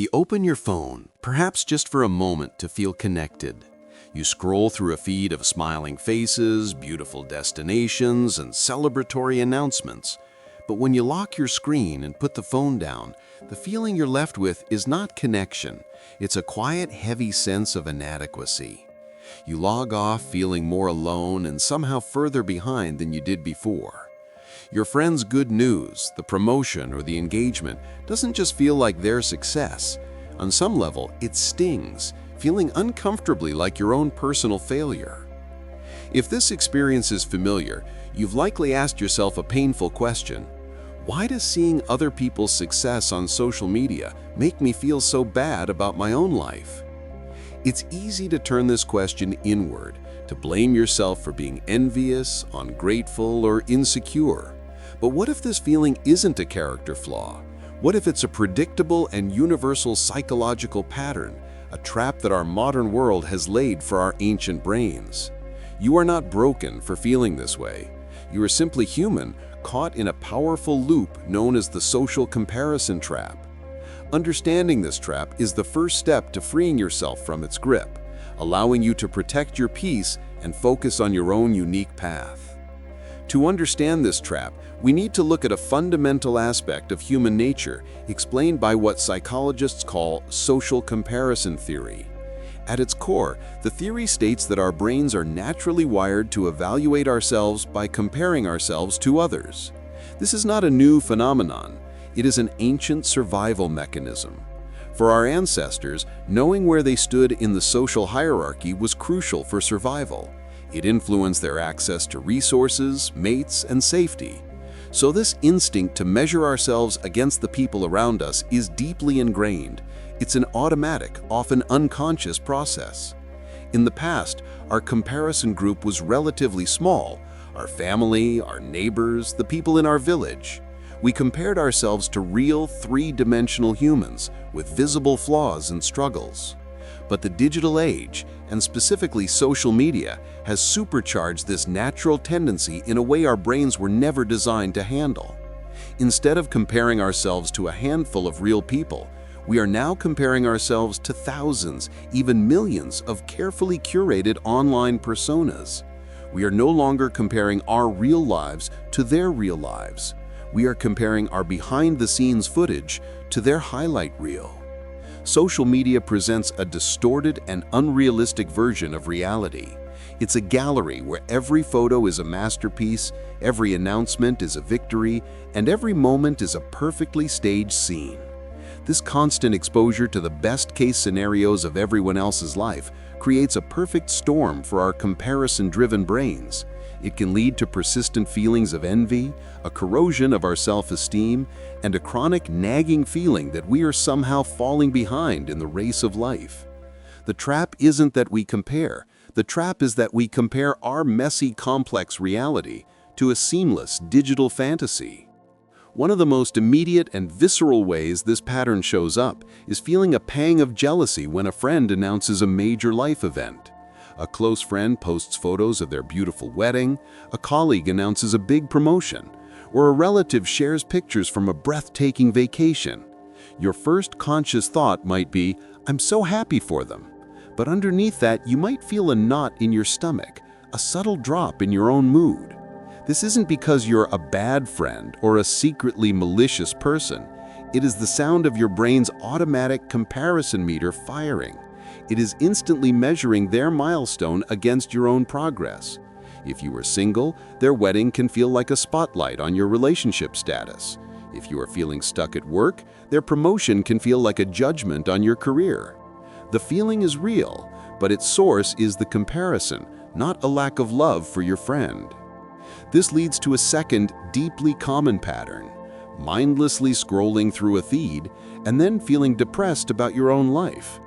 You open your phone, perhaps just for a moment to feel connected. You scroll through a feed of smiling faces, beautiful destinations, and celebratory announcements. But when you lock your screen and put the phone down, the feeling you're left with is not connection. It's a quiet, heavy sense of inadequacy. You log off feeling more alone and somehow further behind than you did before. Your friend's good news, the promotion, or the engagement doesn't just feel like their success. On some level, it stings, feeling uncomfortably like your own personal failure. If this experience is familiar, you've likely asked yourself a painful question. Why does seeing other people's success on social media make me feel so bad about my own life? It's easy to turn this question inward, to blame yourself for being envious, ungrateful, or insecure. But what if this feeling isn't a character flaw? What if it's a predictable and universal psychological pattern, a trap that our modern world has laid for our ancient brains? You are not broken for feeling this way. You are simply human, caught in a powerful loop known as the social comparison trap. Understanding this trap is the first step to freeing yourself from its grip, allowing you to protect your peace and focus on your own unique path. To understand this trap, we need to look at a fundamental aspect of human nature explained by what psychologists call social comparison theory. At its core, the theory states that our brains are naturally wired to evaluate ourselves by comparing ourselves to others. This is not a new phenomenon. It is an ancient survival mechanism. For our ancestors, knowing where they stood in the social hierarchy was crucial for survival. It influenced their access to resources, mates, and safety. So this instinct to measure ourselves against the people around us is deeply ingrained. It's an automatic, often unconscious process. In the past, our comparison group was relatively small: our family, our neighbors, the people in our village. We compared ourselves to real three-dimensional humans with visible flaws and struggles. But the digital age, and specifically social media, has supercharged this natural tendency in a way our brains were never designed to handle. Instead of comparing ourselves to a handful of real people, we are now comparing ourselves to thousands, even millions of carefully curated online personas. We are no longer comparing our real lives to their real lives. We are comparing our behind-the-scenes footage to their highlight reel. Social media presents a distorted and unrealistic version of reality. It's a gallery where every photo is a masterpiece, every announcement is a victory, and every moment is a perfectly staged scene. This constant exposure to the best-case scenarios of everyone else's life creates a perfect storm for our comparison-driven brains. It can lead to persistent feelings of envy, a corrosion of our self-esteem, and a chronic nagging feeling that we are somehow falling behind in the race of life. The trap isn't that we compare. The trap is that we compare our messy, complex reality to a seamless digital fantasy. One of the most immediate and visceral ways this pattern shows up is feeling a pang of jealousy when a friend announces a major life event. A close friend posts photos of their beautiful wedding, a colleague announces a big promotion, or a relative shares pictures from a breathtaking vacation. Your first conscious thought might be, "I'm so happy for them." But underneath that, you might feel a knot in your stomach, a subtle drop in your own mood. This isn't because you're a bad friend or a secretly malicious person. It is the sound of your brain's automatic comparison meter firing. It is instantly measuring their milestone against your own progress. If you are single, their wedding can feel like a spotlight on your relationship status. If you are feeling stuck at work, their promotion can feel like a judgment on your career. The feeling is real, but its source is the comparison, not a lack of love for your friend. This leads to a second, deeply common pattern: mindlessly scrolling through a feed and then feeling depressed about your own life.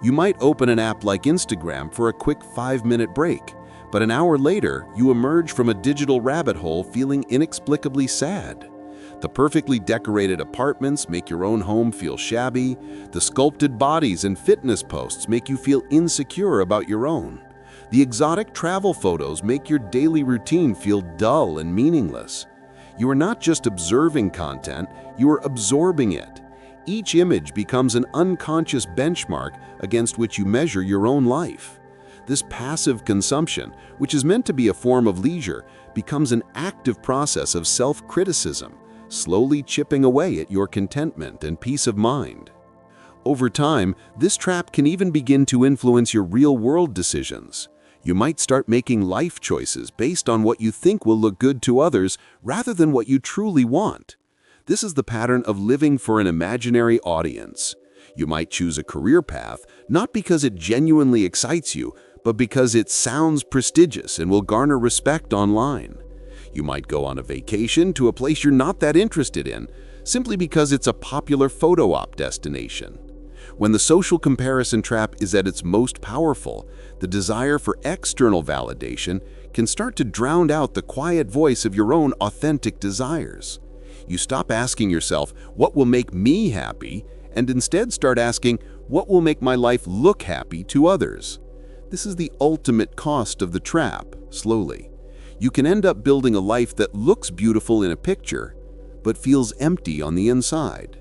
You might open an app like Instagram for a quick 5-minute break, but an hour later, you emerge from a digital rabbit hole feeling inexplicably sad. The perfectly decorated apartments make your own home feel shabby. The sculpted bodies and fitness posts make you feel insecure about your own. The exotic travel photos make your daily routine feel dull and meaningless. You are not just observing content, you are absorbing it. each image becomes an unconscious benchmark against which you measure your own life. This passive consumption, which is meant to be a form of leisure, becomes an active process of self-criticism, slowly chipping away at your contentment and peace of mind. Over time, this trap can even begin to influence your real-world decisions. You might start making life choices based on what you think will look good to others rather than what you truly want. This is the pattern of living for an imaginary audience. You might choose a career path not because it genuinely excites you, but because it sounds prestigious and will garner respect online. You might go on a vacation to a place you're not that interested in, simply because it's a popular photo op destination. When the social comparison trap is at its most powerful, the desire for external validation can start to drown out the quiet voice of your own authentic desires. You stop asking yourself, what will make me happy, and instead start asking, what will make my life look happy to others? This is the ultimate cost of the trap, slowly. You can end up building a life that looks beautiful in a picture, but feels empty on the inside.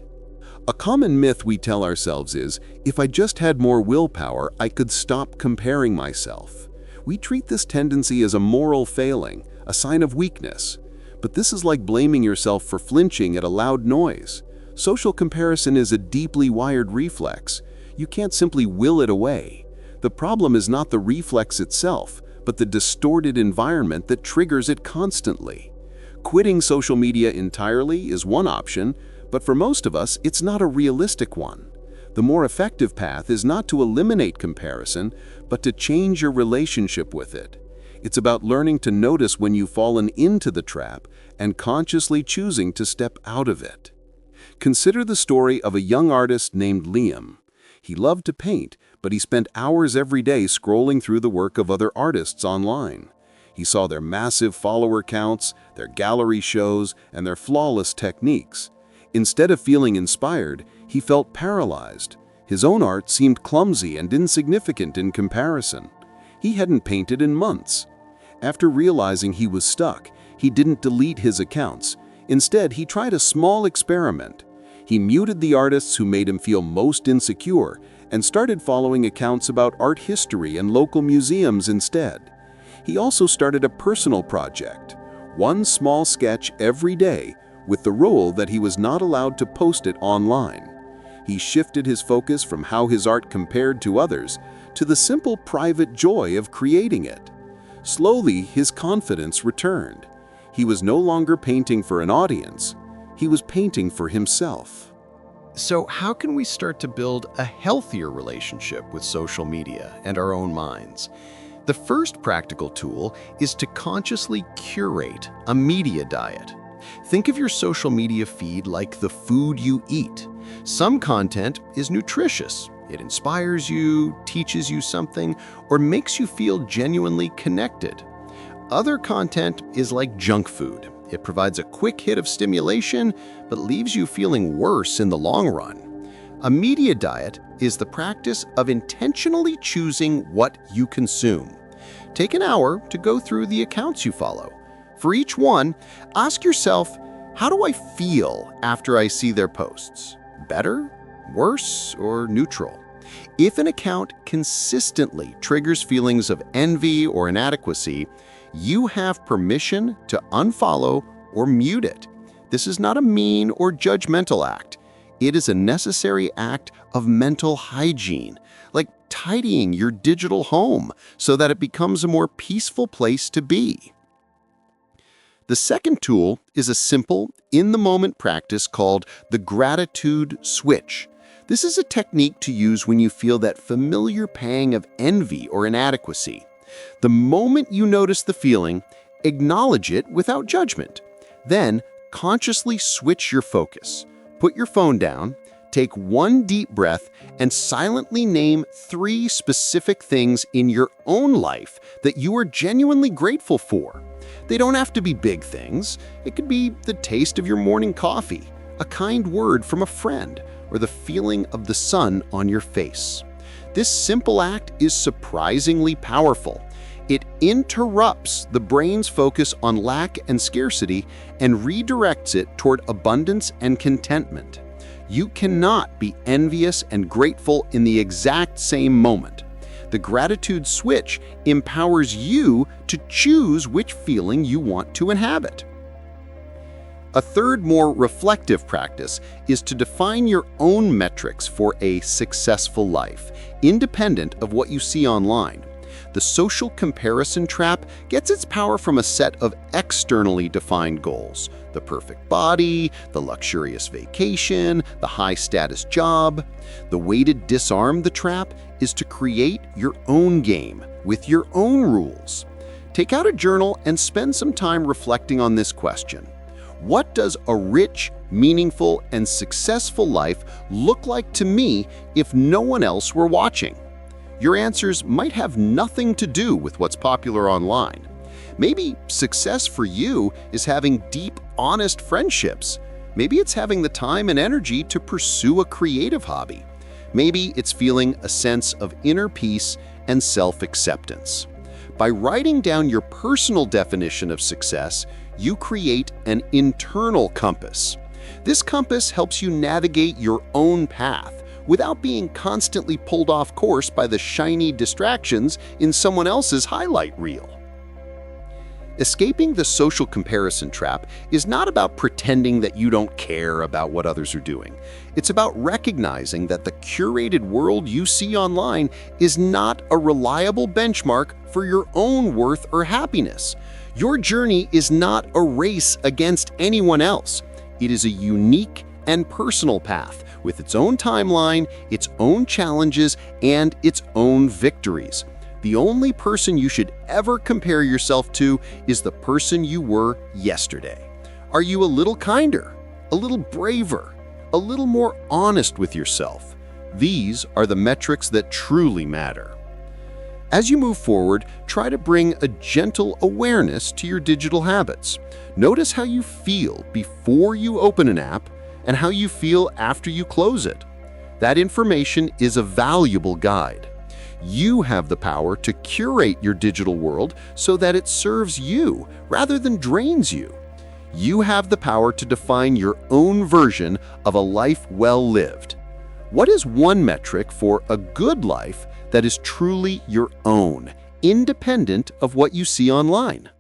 A common myth we tell ourselves is, if I just had more willpower, I could stop comparing myself. We treat this tendency as a moral failing, a sign of weakness. But this is like blaming yourself for flinching at a loud noise. Social comparison is a deeply wired reflex. You can't simply will it away. The problem is not the reflex itself, but the distorted environment that triggers it constantly. Quitting social media entirely is one option, but for most of us, it's not a realistic one. The more effective path is not to eliminate comparison, but to change your relationship with it. It's about learning to notice when you've fallen into the trap and consciously choosing to step out of it. Consider the story of a young artist named Liam. He loved to paint, but he spent hours every day scrolling through the work of other artists online. He saw their massive follower counts, their gallery shows, and their flawless techniques. Instead of feeling inspired, he felt paralyzed. His own art seemed clumsy and insignificant in comparison. He hadn't painted in months. After realizing he was stuck, he didn't delete his accounts. Instead, he tried a small experiment. He muted the artists who made him feel most insecure and started following accounts about art history and local museums instead. He also started a personal project, one small sketch every day, with the rule that he was not allowed to post it online. He shifted his focus from how his art compared to others to the simple private joy of creating it. Slowly, his confidence returned. He was no longer painting for an audience. He was painting for himself. So how can we start to build a healthier relationship with social media and our own minds? The first practical tool is to consciously curate a media diet. Think of your social media feed like the food you eat. Some content is nutritious. It inspires you, teaches you something, or makes you feel genuinely connected. Other content is like junk food. It provides a quick hit of stimulation, but leaves you feeling worse in the long run. A media diet is the practice of intentionally choosing what you consume. Take an hour to go through the accounts you follow. For each one, ask yourself, how do I feel after I see their posts? Better, worse, or neutral? If an account consistently triggers feelings of envy or inadequacy, you have permission to unfollow or mute it. This is not a mean or judgmental act. It is a necessary act of mental hygiene, like tidying your digital home so that it becomes a more peaceful place to be. The second tool is a simple, in-the-moment practice called the gratitude switch. This is a technique to use when you feel that familiar pang of envy or inadequacy. The moment you notice the feeling, acknowledge it without judgment. Then, consciously switch your focus. Put your phone down, take one deep breath, and silently name 3 specific things in your own life that you are genuinely grateful for. They don't have to be big things. It could be the taste of your morning coffee, a kind word from a friend, or the feeling of the sun on your face. This simple act is surprisingly powerful. It interrupts the brain's focus on lack and scarcity and redirects it toward abundance and contentment. You cannot be envious and grateful in the exact same moment. The gratitude switch empowers you to choose which feeling you want to inhabit. A third, more reflective practice is to define your own metrics for a successful life, independent of what you see online. The social comparison trap gets its power from a set of externally defined goals: the perfect body, the luxurious vacation, the high-status job. The way to disarm the trap is to create your own game with your own rules. Take out a journal and spend some time reflecting on this question. What does a rich, meaningful, and successful life look like to me if no one else were watching? Your answers might have nothing to do with what's popular online. Maybe success for you is having deep, honest friendships. Maybe it's having the time and energy to pursue a creative hobby. Maybe it's feeling a sense of inner peace and self-acceptance. By writing down your personal definition of success, you create an internal compass. This compass helps you navigate your own path without being constantly pulled off course by the shiny distractions in someone else's highlight reel. Escaping the social comparison trap is not about pretending that you don't care about what others are doing. It's about recognizing that the curated world you see online is not a reliable benchmark for your own worth or happiness. Your journey is not a race against anyone else. It is a unique and personal path with its own timeline, its own challenges, and its own victories. The only person you should ever compare yourself to is the person you were yesterday. Are you a little kinder, a little braver, a little more honest with yourself? These are the metrics that truly matter. As you move forward, try to bring a gentle awareness to your digital habits. Notice how you feel before you open an app and how you feel after you close it. That information is a valuable guide. You have the power to curate your digital world so that it serves you rather than drains you. You have the power to define your own version of a life well lived. What is one metric for a good life that is truly your own, independent of what you see online?